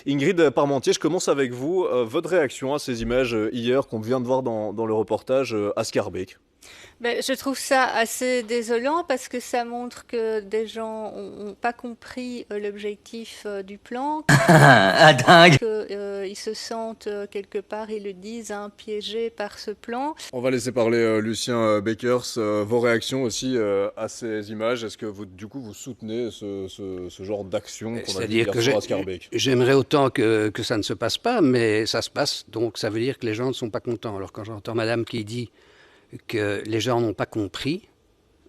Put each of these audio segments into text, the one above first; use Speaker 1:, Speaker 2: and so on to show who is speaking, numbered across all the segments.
Speaker 1: Ingrid Parmentier, je commence avec vous. Votre réaction à ces images hier qu'on vient de voir dans le reportage à Schaerbeek?
Speaker 2: Ben, je trouve ça assez désolant parce que ça montre que des gens ont pas compris l'objectif du plan,
Speaker 3: Ah, dingue.
Speaker 2: qu'ils se sentent quelque part, ils le disent, hein, piégés par ce plan.
Speaker 1: On va laisser parler Lucien Bakers. Vos réactions aussi à ces images. Est-ce que vous, du coup, vous soutenez ce genre d'action qu'on a vu
Speaker 4: C'est-à-dire
Speaker 1: hier
Speaker 4: que
Speaker 1: soir à Schaerbeek?
Speaker 4: j'aimerais autant que ça ne se passe pas, mais ça se passe, donc ça veut dire que les gens ne sont pas contents. Alors quand j'entends madame qui dit que les gens n'ont pas compris,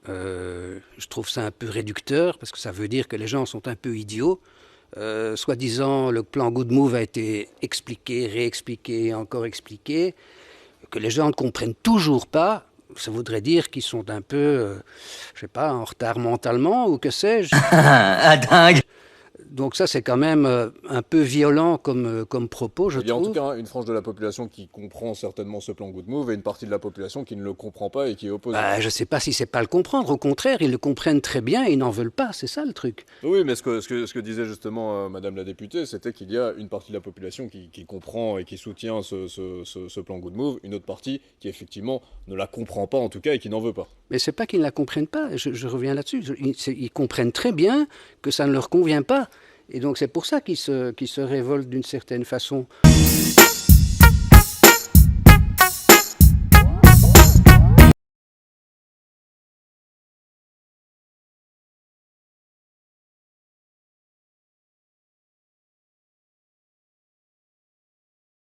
Speaker 4: je trouve ça un peu réducteur, parce que ça veut dire que les gens sont un peu idiots. Soi-disant, le plan Good Move a été expliqué, réexpliqué et encore expliqué, que les gens ne comprennent toujours pas. Ça voudrait dire qu'ils sont un peu, je sais pas, en retard mentalement ou que sais-je.
Speaker 3: Ah, dingue.
Speaker 4: Donc ça, c'est quand même un peu violent comme propos, je
Speaker 1: Il y a en tout
Speaker 4: trouve.
Speaker 1: cas une frange de la population qui comprend certainement ce plan Good Move et une partie de la population qui ne le comprend pas et qui est opposée.
Speaker 4: Bah, je ne sais pas si c'est pas le comprendre. Au contraire, ils le comprennent très bien et ils n'en veulent pas. C'est ça le truc.
Speaker 1: Oui, mais ce que disait justement Madame la députée, c'était qu'il y a une partie de la population qui comprend et qui soutient ce plan Good Move, une autre partie qui effectivement ne la comprend pas en tout cas et qui n'en veut pas.
Speaker 4: Mais c'est pas qu'ils ne la comprennent pas. Je reviens là-dessus. Ils comprennent très bien que ça ne leur convient pas. Et donc c'est pour ça qu'ils se révoltent d'une certaine façon.